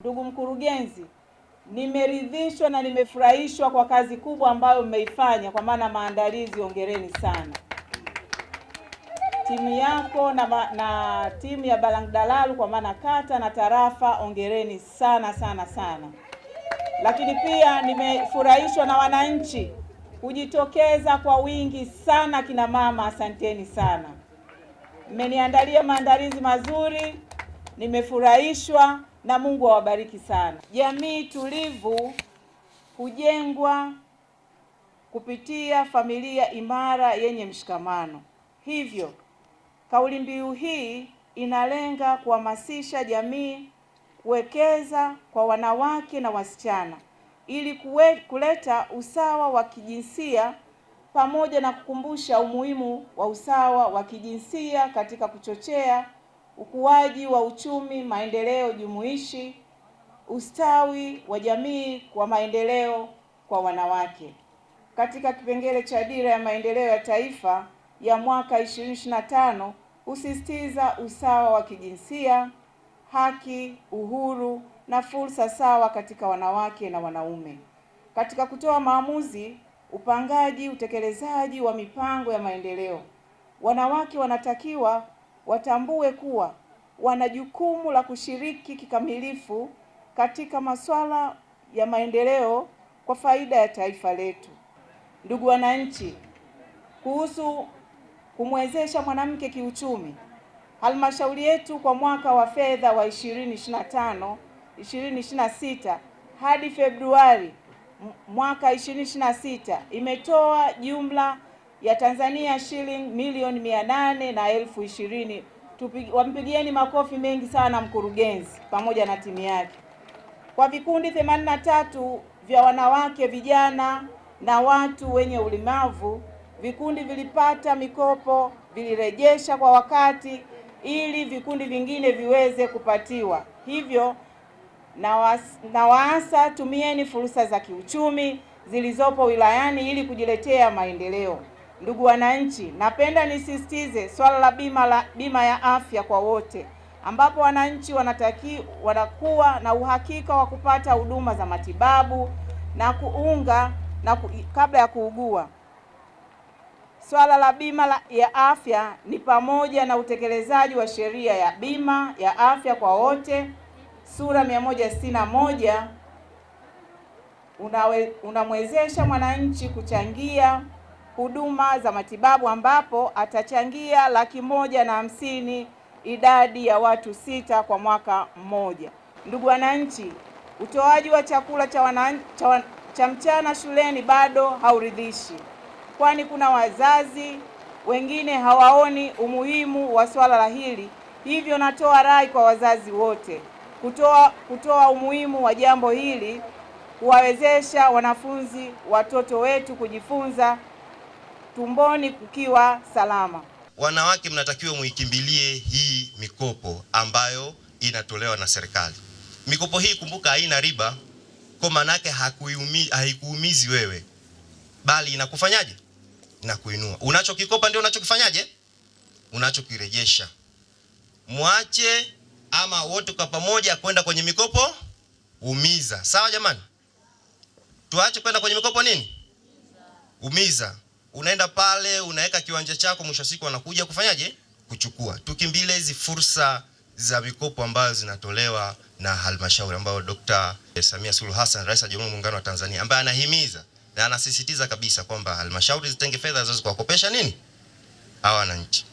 Ndugu mkurugenzi, nimeridhishwa na nimefurahishwa kwa kazi kubwa ambayo mmeifanya, kwa maana maandalizi, hongereni sana. Timu yako na timu ya Balangdalalu kwa maana kata na tarafa, hongereni sana sana sana. Lakini pia nimefurahishwa na wananchi kujitokeza kwa wingi sana. Kina mama, asanteni sana, mmeniandalia maandalizi mazuri, nimefurahishwa na Mungu awabariki sana. Jamii tulivu hujengwa kupitia familia imara yenye mshikamano. Hivyo kauli mbiu hii inalenga kuhamasisha jamii kuwekeza kwa wanawake na wasichana ili kuleta usawa wa kijinsia, pamoja na kukumbusha umuhimu wa usawa wa kijinsia katika kuchochea ukuaji wa uchumi, maendeleo jumuishi, ustawi wa jamii kwa maendeleo kwa wanawake. Katika kipengele cha Dira ya Maendeleo ya Taifa ya mwaka 2025 husisitiza usawa wa kijinsia, haki, uhuru na fursa sawa katika wanawake na wanaume. Katika kutoa maamuzi, upangaji, utekelezaji wa mipango ya maendeleo, wanawake wanatakiwa watambue kuwa wana jukumu la kushiriki kikamilifu katika masuala ya maendeleo kwa faida ya taifa letu. Ndugu wananchi, kuhusu kumwezesha mwanamke kiuchumi, halmashauri yetu kwa mwaka wa fedha wa 2025-2026 hadi Februari mwaka 2026 imetoa jumla ya Tanzania shilingi milioni 800 na elfu 20. Wampigieni makofi mengi sana mkurugenzi pamoja na timu yake. Kwa vikundi 83 vya wanawake, vijana na watu wenye ulemavu, vikundi vilipata mikopo, vilirejesha kwa wakati ili vikundi vingine viweze kupatiwa. Hivyo na waasa, tumieni fursa za kiuchumi zilizopo wilayani ili kujiletea maendeleo. Ndugu wananchi, napenda nisisitize swala la bima ya afya kwa wote, ambapo wananchi wanakuwa na uhakika wa kupata huduma za matibabu kabla ya kuugua. Swala la bima ya afya ni pamoja na utekelezaji wa sheria ya bima ya afya kwa wote sura 161 unamwezesha mwananchi kuchangia huduma za matibabu, ambapo atachangia 150,000 idadi ya watu 6 kwa mwaka mmoja. Ndugu wananchi, utoaji wa chakula cha mchana shuleni bado hauridhishi, kwani kuna wazazi wengine hawaoni umuhimu wa swala la hili. Hivyo natoa rai kwa wazazi wote kutoa umuhimu wa jambo hili, kuwawezesha watoto wetu kujifunza tumboni kukiwa salama. Wanawake mnatakiwa muikimbilie hii mikopo ambayo inatolewa na serikali. Mikopo hii, kumbuka, haina riba, kwa maana yake haikuumizi wewe, bali inakufanyaje? Inakuinua. Unachokikopa ndio unachokifanyaje? Unachokirejesha. Mwache ama wote kwa pamoja kwenda kwenye mikopo umiza. Sawa jamani? Tuache kwenda kwenye mikopo nini? Umiza. Unaenda pale, unaweka kiwanja chako, mwisho siku wanakuja kufanyaje? Kuchukua. Tukimbile hizi fursa za mikopo ambazo zinatolewa na halmashauri, ambayo Dr. Samia Suluhu Hassan, Rais wa Jamhuri ya Muungano wa Tanzania, ambaye anahimiza na anasisitiza kabisa kwamba halmashauri zitenge fedha zote kuwakopesha nini hawa wananchi.